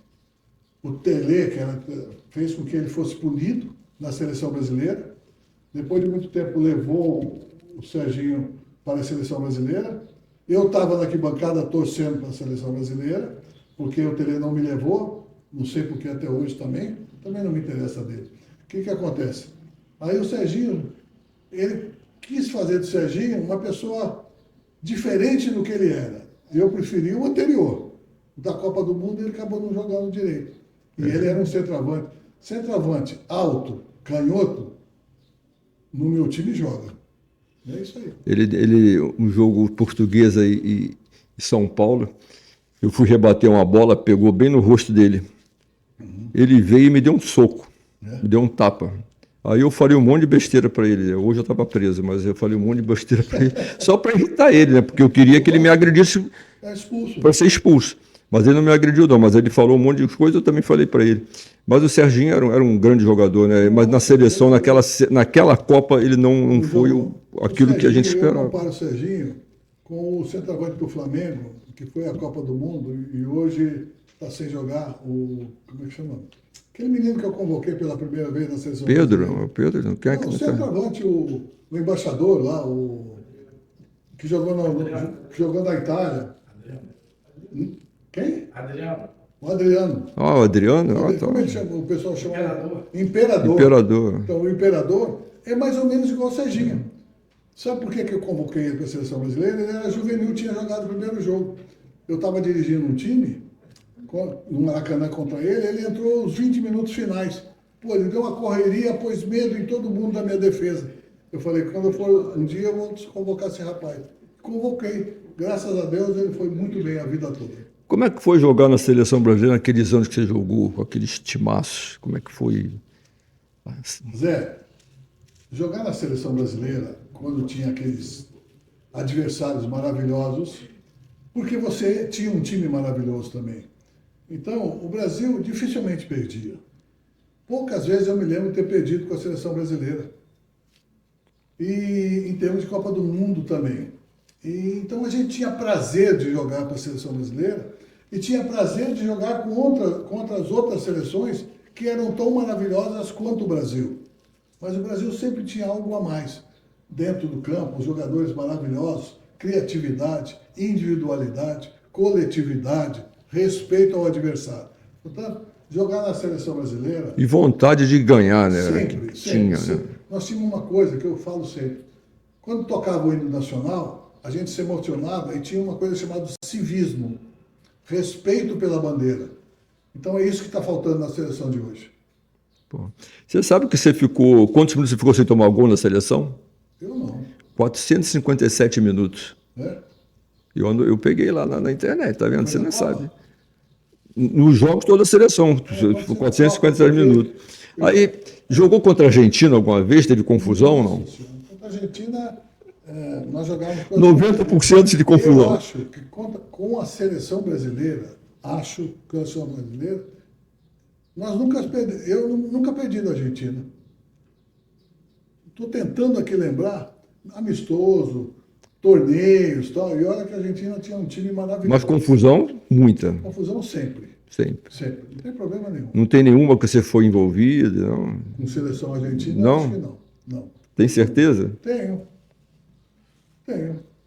o Tele, fez com que ele fosse punido na seleção brasileira. Depois de muito tempo, levou o Serginho para a seleção brasileira. Eu estava na arquibancada torcendo para a seleção brasileira, porque o Tele não me levou. Não sei porque até hoje também não me interessa dele. O que acontece? Aí o Serginho, ele quis fazer do Serginho uma pessoa diferente do que ele era. Eu preferi o anterior. Da Copa do Mundo ele acabou não jogando direito. E ele era um centroavante. Centroavante alto, canhoto, no meu time joga. É isso aí. Um jogo Portuguesa e São Paulo, eu fui rebater uma bola, pegou bem no rosto dele. Ele veio e me deu um soco, me deu um tapa. Aí eu falei um monte de besteira para ele. Hoje eu estava preso, mas eu falei um monte de besteira para ele, só para irritar ele, né? Porque eu queria que ele me agredisse para ser expulso. Mas ele não me agrediu, não. Mas ele falou um monte de coisa, eu também falei para ele. Mas o Serginho era um grande jogador, né? Mas na seleção, naquela Copa, ele não foi aquilo que a gente Serginho, eu esperava. comparo o Serginho com o centroavante do Flamengo, que foi a Copa do Mundo e hoje está sem jogar como é que chama? Aquele menino que eu convoquei pela primeira vez na seleção brasileira. Pedro, quem é que Não, o não tá? centroavante, o embaixador lá, que jogou na Itália. Quem? Adriano. O Adriano. Ah, o Adriano? Ah, tá. Como ele chama? O pessoal chama Imperador. Imperador. Então, o Imperador é mais ou menos igual ao Serginho. Sabe por que eu convoquei ele para a seleção brasileira? Ele era juvenil, tinha jogado o primeiro jogo. Eu estava dirigindo um time, no Maracanã contra ele entrou os 20 minutos finais. Pô, ele deu uma correria, pôs medo em todo mundo da minha defesa. Eu falei, quando eu for um dia, eu vou convocar esse rapaz. Convoquei. Graças a Deus, ele foi muito bem a vida toda. Como é que foi jogar na seleção brasileira naqueles anos que você jogou, com aqueles timaços? Como é que foi? Zé, jogar na seleção brasileira, quando tinha aqueles adversários maravilhosos, porque você tinha um time maravilhoso também. Então, o Brasil dificilmente perdia. Poucas vezes eu me lembro de ter perdido com a seleção brasileira. E em termos de Copa do Mundo também. Então a gente tinha prazer de jogar para a seleção brasileira e tinha prazer de jogar contra as outras seleções que eram tão maravilhosas quanto o Brasil. Mas o Brasil sempre tinha algo a mais. Dentro do campo, os jogadores maravilhosos, criatividade, individualidade, coletividade, respeito ao adversário. Portanto, jogar na seleção brasileira... E vontade de ganhar, né? Sempre, Tinha, sempre. né? Nós tínhamos uma coisa que eu falo sempre. Quando tocava o hino nacional, a gente se emocionava e tinha uma coisa chamada civismo, respeito pela bandeira. Então é isso que está faltando na seleção de hoje. Pô. Você sabe que você ficou... Quantos minutos você ficou sem tomar gol na seleção? Eu não. 457 minutos. Né? Eu peguei lá na internet, tá vendo? Você não sabe. Nos jogos toda a seleção, 457 minutos. Aí, jogou contra a Argentina alguma vez? Teve confusão ou não? Contra a Argentina, nós jogávamos... 90% de confusão. Eu acho que com a seleção brasileira, eu nunca perdi da Argentina. Estou tentando aqui lembrar, amistoso, torneios, tal, e olha que a Argentina tinha um time maravilhoso. Mas confusão, muita. Confusão sempre. Sempre. Sempre. Não tem problema nenhum. Não tem nenhuma que você foi envolvido? Não? Com seleção argentina, Não? acho que não. Não. Tem certeza? Tenho.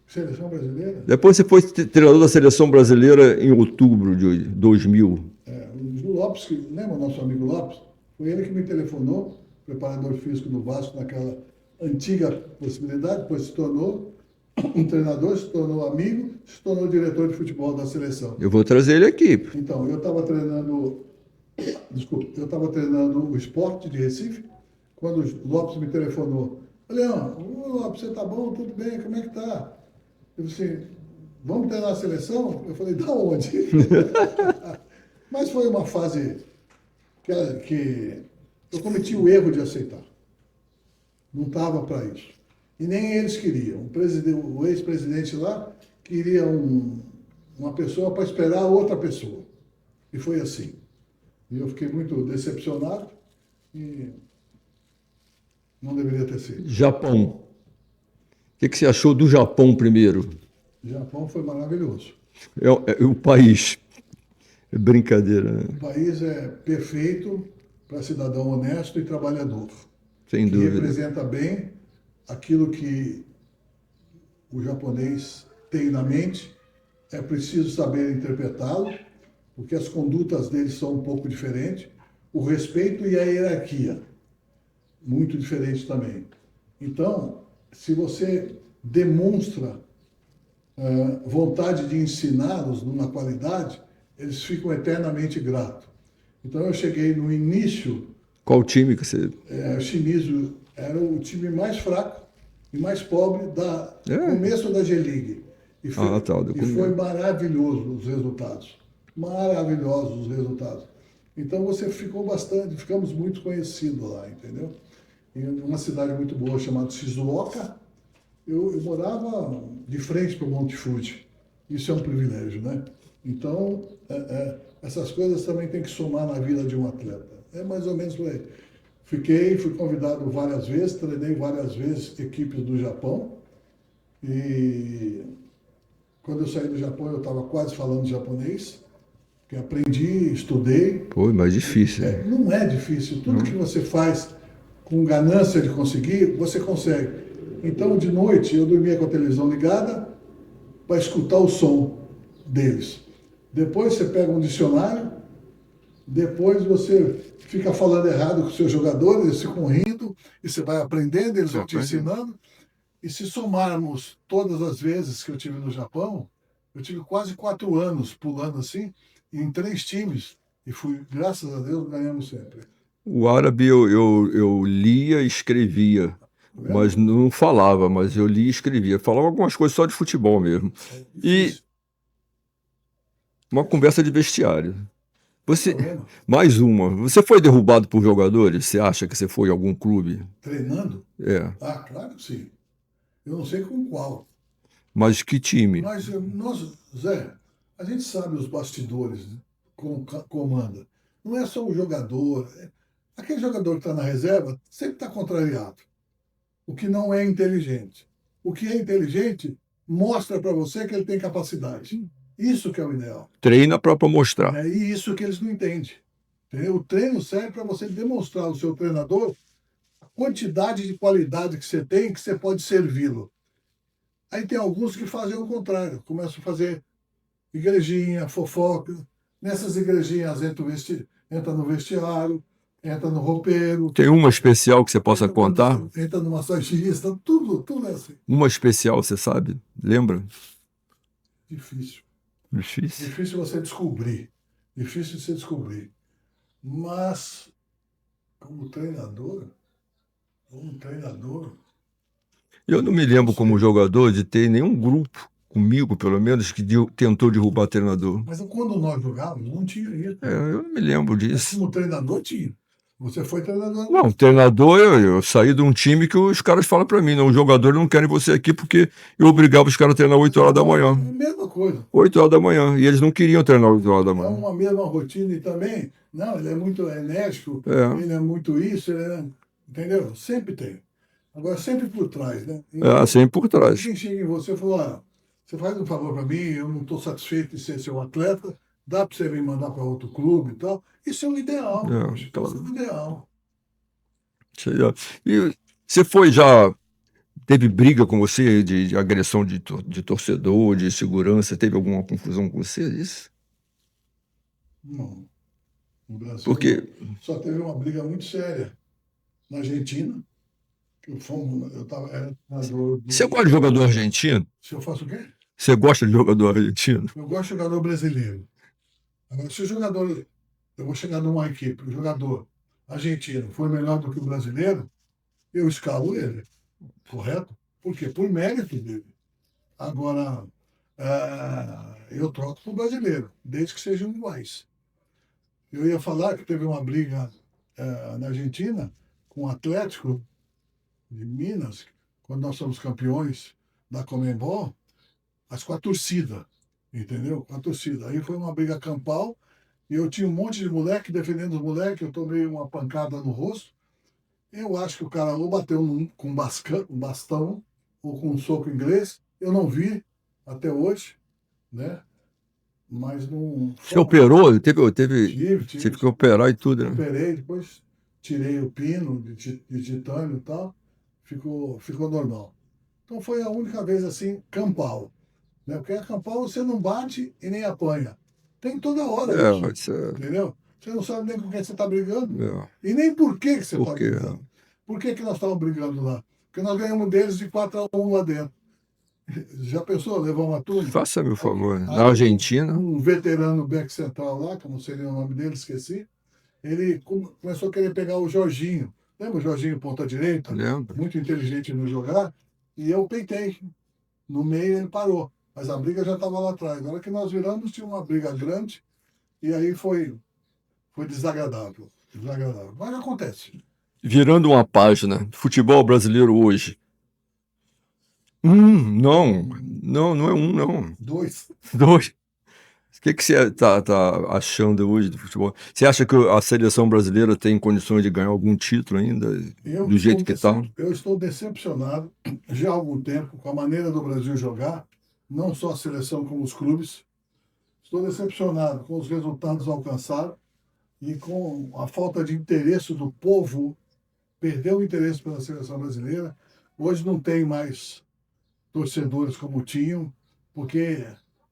Seleção brasileira? Depois você foi treinador da seleção brasileira em outubro de 2000. O Lopes, lembra o nosso amigo Lopes? Foi ele que me telefonou, preparador físico do Vasco, naquela antiga possibilidade, depois se tornou um treinador, se tornou amigo, se tornou diretor de futebol da seleção. Eu vou trazer ele aqui. Então, eu estava treinando o Sport de Recife, quando o Lopes me telefonou. Leão, Lopes, você tá bom? Tudo bem? Como é que tá? Eu disse assim, vamos treinar a seleção? Eu falei, da onde? Mas foi uma fase que eu cometi o erro de aceitar. Não estava para isso. E nem eles queriam. O ex-presidente lá queria uma pessoa para esperar outra pessoa. E foi assim. E eu fiquei muito decepcionado e não deveria ter sido. Japão. O que você achou do Japão primeiro? O Japão foi maravilhoso. O país. É brincadeira, né? O país é perfeito para cidadão honesto e trabalhador. Sem que dúvida. representa bem aquilo que o japonês tem na mente. É preciso saber interpretá-lo, porque as condutas deles são um pouco diferentes. O respeito e a hierarquia, muito diferente também. Então, se você demonstra vontade de ensiná-los numa qualidade, eles ficam eternamente gratos. Então, eu cheguei no início... Qual time que você... O Shimizu era o time mais fraco e mais pobre começo da G-League. E foi maravilhoso os resultados. Maravilhosos os resultados. Então você ficamos muito conhecidos lá, entendeu? Em uma cidade muito boa chamada Shizuoka, eu morava de frente para o Monte Fuji. Isso é um privilégio, né? Então, essas coisas também tem que somar na vida de um atleta. É mais ou menos por aí. Fui convidado várias vezes, treinei várias vezes equipes do Japão. E quando eu saí do Japão, eu estava quase falando japonês, que aprendi, estudei. Pô, mais difícil, hein? Não é difícil. Tudo que você faz com ganância de conseguir, você consegue. Então, de noite, eu dormia com a televisão ligada para escutar o som deles. Depois você pega um dicionário, depois você fica falando errado com os seus jogadores, eles ficam rindo, e você vai aprendendo, eles vão te ensinando. E se somarmos todas as vezes que eu tive no Japão, eu tive quase 4 anos pulando assim, em 3 times. E fui, graças a Deus, ganhamos sempre. O árabe eu lia e escrevia, mas não falava, mas eu lia e escrevia. Falava algumas coisas só de futebol mesmo. E uma conversa de vestiário. Você, mais uma. Você foi derrubado por jogadores? Você acha que você foi em algum clube? Treinando? É. Ah, claro que sim. Eu não sei com qual. Mas que time? Mas, Zé, a gente sabe os bastidores, né? Como comanda. Não é só o jogador. Aquele jogador que está na reserva sempre está contrariado. O que não é inteligente. O que é inteligente mostra para você que ele tem capacidade. Isso que é o ideal. Treina para mostrar. É isso que eles não entendem. Entendeu? O treino serve para você demonstrar ao seu treinador a quantidade de qualidade que você tem, que você pode servi-lo. Aí tem alguns que fazem o contrário, começam a fazer igrejinha, fofoca. Nessas igrejinhas entra no vestiário, entra no roupeiro. Tem uma especial que você possa contar? Entra no massagista, tudo é assim. Uma especial, você sabe? Lembra? Difícil. Difícil? Difícil você descobrir. Difícil você descobrir. Mas, como treinador, eu não me lembro como jogador de ter nenhum grupo comigo, pelo menos, que tentou derrubar treinador. Mas quando nós jogávamos, não tinha isso. Eu não me lembro disso. Mas como treinador, tinha. Você foi treinador? Não, treinador, eu saí de um time que os caras falam pra mim, não, os jogadores não querem você aqui porque eu obrigava os caras a treinar 8 horas da manhã. É a mesma coisa. 8 horas da manhã, e eles não queriam treinar 8 horas da É manhã. uma mesma rotina e também, não, ele é muito enérgico, ele é muito isso, entendeu? Sempre tem. Agora, sempre por trás, né? Então, sempre por trás. quem chega em você e fala, você faz um favor para mim, eu não estou satisfeito de ser seu atleta, dá para você me mandar para outro clube e tal. Isso é o ideal, claro. Isso é o ideal. E você já teve briga com você de agressão de torcedor, de segurança? Teve alguma confusão com você disso? Não. No Brasil, Porque só teve uma briga muito séria na Argentina. Era treinador você gosta de jogador argentino? Se eu faço o quê? Você gosta de jogador argentino? Eu gosto de jogador brasileiro. Agora, se o jogador, eu vou chegar numa equipe, o jogador argentino for melhor do que o brasileiro, eu escalo ele. Correto? Por quê? Por mérito dele. Agora, eu troco para o brasileiro, desde que sejam iguais. Eu ia falar que teve uma briga na Argentina com o Atlético de Minas, quando nós somos campeões da Conmebol, mas com a torcida, entendeu? Com a torcida. Aí foi uma briga campal e eu tinha um monte de moleque defendendo os moleques, eu tomei uma pancada no rosto. Eu acho que o cara ou bateu com um bastão ou com um soco inglês, eu não vi até hoje, né? Mas não... Você operou? Tive. Tive. Você ficou operar e tudo, né? Operei, depois tirei o pino de titânio e tal, ficou normal. Então foi a única vez assim, campal. Né? Porque a campal você não bate e nem apanha. Tem toda hora isso. Entendeu? Você não sabe nem com quem você está brigando. E nem por que você está brigando. Por que nós estávamos brigando lá? Porque nós ganhamos deles de 4-1 lá dentro. Já pensou levar uma turma? Faça meu favor. Na Argentina. Um veterano back central lá, que eu não sei nem o nome dele, esqueci. Ele começou a querer pegar o Jorginho. Lembra o Jorginho, ponta direita? Lembro. Muito inteligente no jogar. E eu peitei. No meio ele parou. Mas a briga já estava lá atrás. Na hora que nós viramos, tinha uma briga grande. E aí foi desagradável. Mas acontece. Virando uma página, futebol brasileiro hoje. Não é um, não. 2. O que você está achando hoje do futebol? Você acha que a seleção brasileira tem condições de ganhar algum título ainda, do jeito que está? Eu estou decepcionado já há algum tempo com a maneira do Brasil jogar, não só a seleção como os clubes. Estou decepcionado com os resultados alcançados e com a falta de interesse do povo. Perdeu o interesse pela seleção brasileira. Hoje não tem mais torcedores como tinham, porque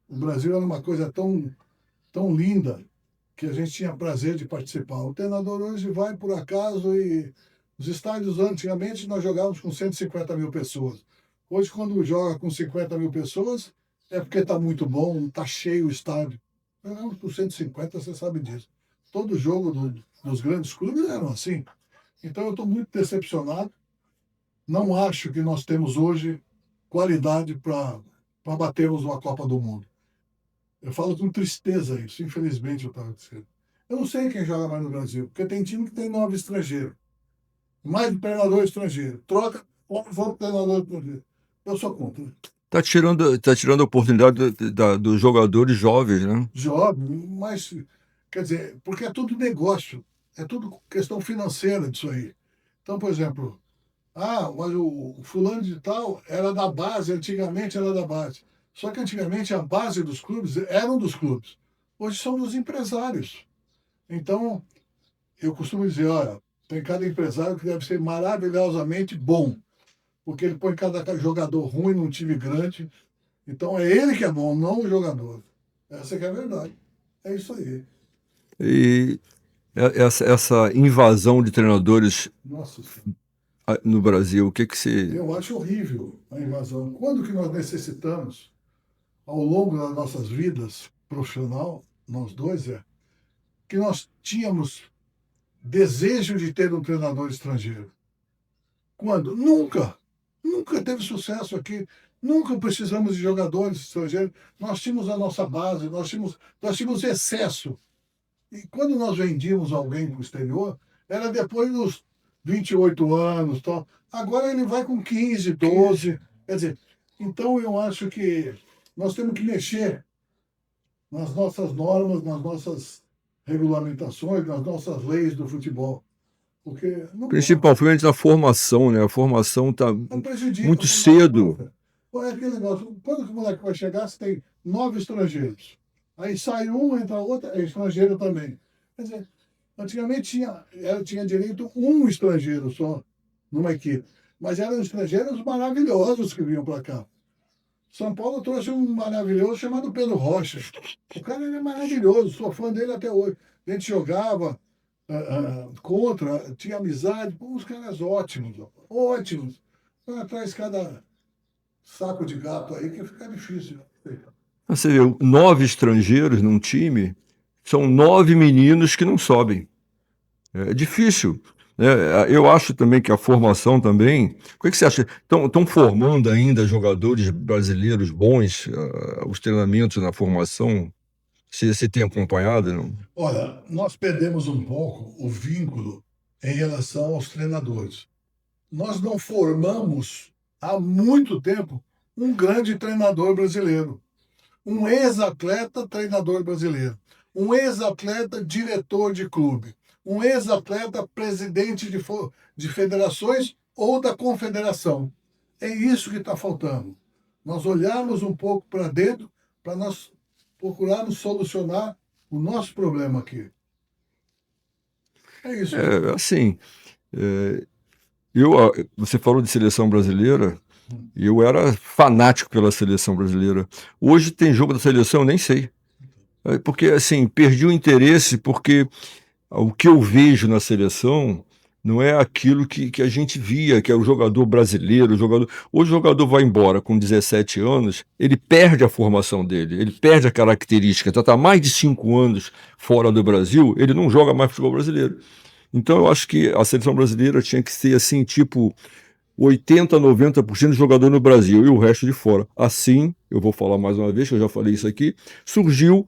o Brasil era uma coisa tão linda que a gente tinha prazer de participar. O treinador hoje vai por acaso e os estádios antigamente nós jogávamos com 150 mil pessoas. Hoje, quando joga com 50 mil pessoas, é porque está muito bom, está cheio o estádio. Jogamos com 150, você sabe disso. Todo jogo dos grandes clubes eram assim. Então eu estou muito decepcionado. Não acho que nós temos hoje qualidade para batermos uma Copa do Mundo. Eu falo com tristeza isso, infelizmente eu estava dizendo. Eu não sei quem joga mais no Brasil, porque tem time que tem 9 estrangeiros. Mais treinador estrangeiro. Troca, volta treinador estrangeiro. Eu sou contra. Tá tirando a oportunidade dos jogadores jovens, né? Jovem, mas, quer dizer, porque é tudo negócio. É tudo questão financeira disso aí. Então, por exemplo, mas o fulano de tal era da base, antigamente era da base. Só que antigamente a base dos clubes eram dos clubes. Hoje são dos empresários. Então, eu costumo dizer, olha, tem cada empresário que deve ser maravilhosamente bom, porque ele põe cada jogador ruim num time grande. Então é ele que é bom, não o jogador. Essa que é a verdade. É isso aí. E essa invasão de treinadores Nossa, no Brasil, o que você... eu acho horrível a invasão. Quando que nós necessitamos, ao longo das nossas vidas profissional, nós dois, que nós tínhamos desejo de ter um treinador estrangeiro? Quando? Nunca. Nunca teve sucesso aqui. Nunca precisamos de jogadores estrangeiros. Nós tínhamos a nossa base, nós tínhamos excesso. E quando nós vendíamos alguém para o exterior, era depois dos 28 anos. Tal. Agora ele vai com 15, 12. Quer dizer, então eu acho que nós temos que mexer nas nossas normas, nas nossas regulamentações, nas nossas leis do futebol. Porque não Principalmente na formação, né? A formação está muito cedo. É aquele negócio, quando que o moleque vai chegar, você tem 9 estrangeiros. Aí sai um, entra outro, é estrangeiro também. Quer dizer, antigamente tinha direito um estrangeiro só numa equipe. Mas eram estrangeiros maravilhosos que vinham para cá. São Paulo trouxe um maravilhoso chamado Pedro Rocha. O cara é maravilhoso, sou fã dele até hoje. A gente jogava contra, tinha amizade, uns caras ótimos, ótimos. Atrás cada saco de gato aí que fica difícil. Você vê, 9 estrangeiros num time, são 9 meninos que não sobem. É difícil. Né? Eu acho também que a formação também... O que você acha? Estão formando ainda jogadores brasileiros bons, os treinamentos na formação? Você tem acompanhado? Não? Olha, nós perdemos um pouco o vínculo em relação aos treinadores. Nós não formamos há muito tempo um grande treinador brasileiro, um ex-atleta treinador brasileiro, um ex-atleta diretor de clube, um ex-atleta presidente de federações ou da confederação. É isso que está faltando. Nós olharmos um pouco para dentro para nós procurarmos solucionar o nosso problema aqui. É isso. Assim, você falou de seleção brasileira, eu era fanático pela seleção brasileira. Hoje tem jogo da seleção, eu nem sei. Porque, assim, perdi o interesse, porque o que eu vejo na seleção não é aquilo que a gente via, que é o jogador brasileiro. Hoje o jogador vai embora com 17 anos, ele perde a formação dele, ele perde a característica. Está mais de 5 anos fora do Brasil, ele não joga mais futebol brasileiro. Então eu acho que a seleção brasileira tinha que ser assim, tipo 80%, 90% de jogador no Brasil e o resto de fora. Assim, eu vou falar mais uma vez, que eu já falei isso aqui, surgiu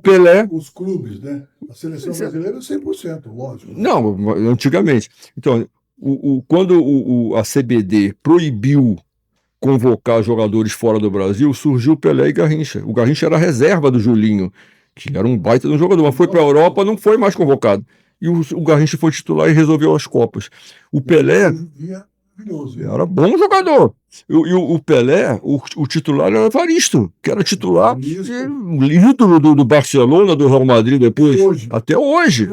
Pelé. Os clubes, né? A seleção brasileira é 100%, lógico. Não, antigamente. Então, quando a CBD proibiu convocar jogadores fora do Brasil, surgiu Pelé e Garrincha. O Garrincha era a reserva do Julinho, que era um baita de um jogador, mas foi para a Europa, não foi mais convocado. E o Garrincha foi titular e resolveu as Copas. O Pelé era bom jogador. O Pelé, o titular era Evaristo, que era titular, ídolo do Barcelona, do Real Madrid depois. Até hoje.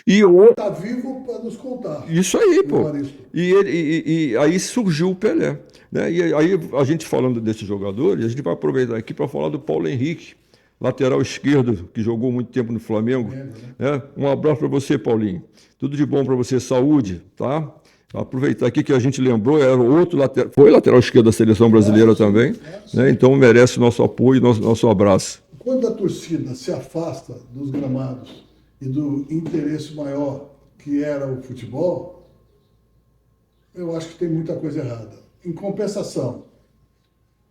E está vivo para nos contar. Isso aí, pô. E aí surgiu o Pelé. Né? E aí, a gente falando desses jogadores, a gente vai aproveitar aqui para falar do Paulo Henrique, lateral esquerdo, que jogou muito tempo no Flamengo. Né? Um abraço para você, Paulinho. Tudo de bom para você, saúde, tá? Aproveitar aqui que a gente lembrou, era outro lateral, foi lateral esquerdo da seleção brasileira também, né? Então merece o nosso apoio, nosso abraço. Quando a torcida se afasta dos gramados e do interesse maior que era o futebol, eu acho que tem muita coisa errada. Em compensação,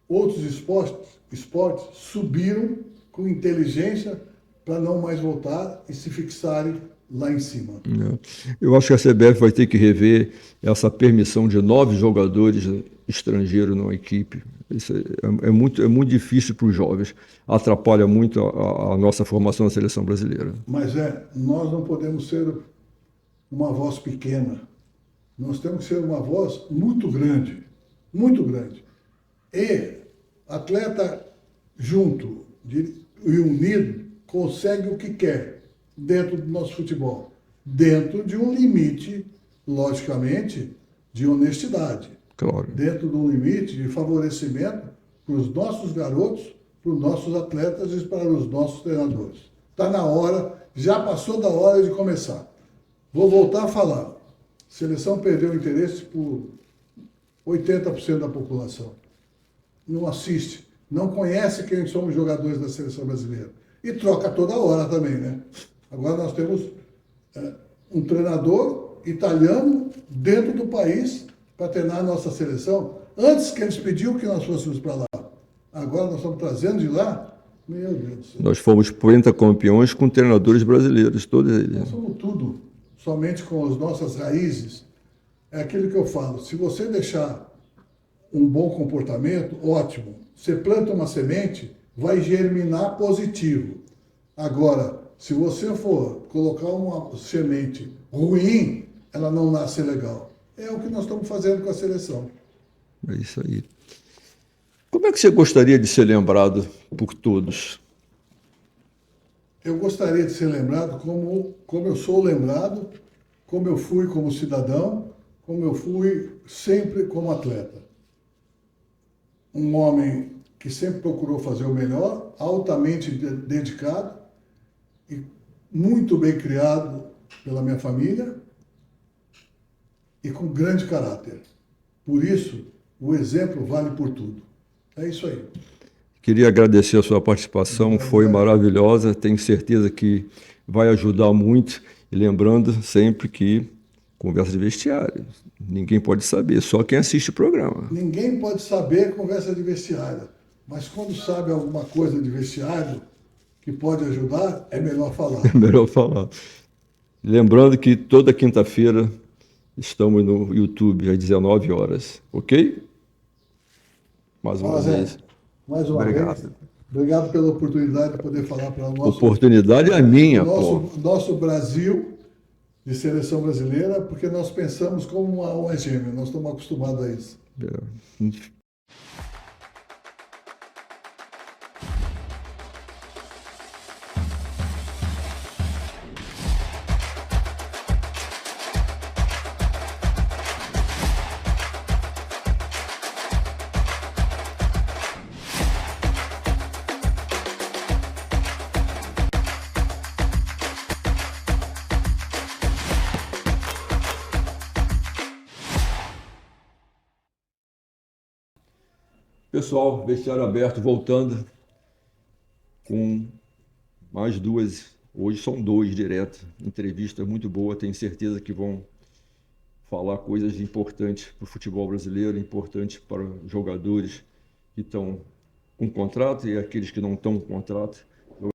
outros esportes subiram com inteligência para não mais voltar e se fixarem lá em cima. Eu acho que a CBF vai ter que rever essa permissão de 9 jogadores estrangeiros numa equipe. Isso é muito difícil para os jovens, atrapalha muito a nossa formação na seleção brasileira. Mas nós não podemos ser uma voz pequena, nós temos que ser uma voz muito grande, muito grande. E atleta junto e unido consegue o que quer dentro do nosso futebol, dentro de um limite, logicamente, de honestidade. Claro. Dentro de um limite de favorecimento para os nossos garotos, para os nossos atletas e para os nossos treinadores. Está na hora, já passou da hora de começar. Vou voltar a falar. A seleção perdeu o interesse por 80% da população. Não assiste, não conhece quem são os jogadores da seleção brasileira. E troca toda hora também, né? Agora nós temos um treinador italiano dentro do país para treinar a nossa seleção. Antes que eles pediam que nós fôssemos para lá. Agora nós estamos trazendo de lá. Meu Deus do céu. Nós fomos pentacampeões com treinadores brasileiros, todos eles. Nós somos tudo, somente com as nossas raízes. É aquilo que eu falo. Se você deixar um bom comportamento, ótimo. Você planta uma semente, vai germinar positivo. Agora, se você for colocar uma semente ruim, ela não nasce legal. É o que nós estamos fazendo com a seleção. É isso aí. Como é que você gostaria de ser lembrado por todos? Eu gostaria de ser lembrado como eu sou lembrado, como eu fui como cidadão, como eu fui sempre como atleta. Um homem que sempre procurou fazer o melhor, altamente dedicado e muito bem criado pela minha família e com grande caráter. Por isso, o exemplo vale por tudo. É isso aí. Queria agradecer a sua participação, foi maravilhosa, tenho certeza que vai ajudar muito. E lembrando sempre que conversa de vestiário, ninguém pode saber, só quem assiste o programa. Ninguém pode saber conversa de vestiário, mas quando sabe alguma coisa de vestiário que pode ajudar, é melhor falar. É melhor falar. Lembrando que toda quinta-feira estamos no YouTube às 19 horas, ok? Mais uma vez. Mais uma vez. Obrigado pela oportunidade de poder falar para o nosso... Oportunidade é minha, nosso Brasil de seleção brasileira, porque nós pensamos como uma alma gêmea, nós estamos acostumados a isso. Pessoal, vestiário aberto, voltando com mais duas, hoje são 2 direto, entrevista muito boa, tenho certeza que vão falar coisas importantes para o futebol brasileiro, importantes para jogadores que estão com contrato e aqueles que não estão com contrato.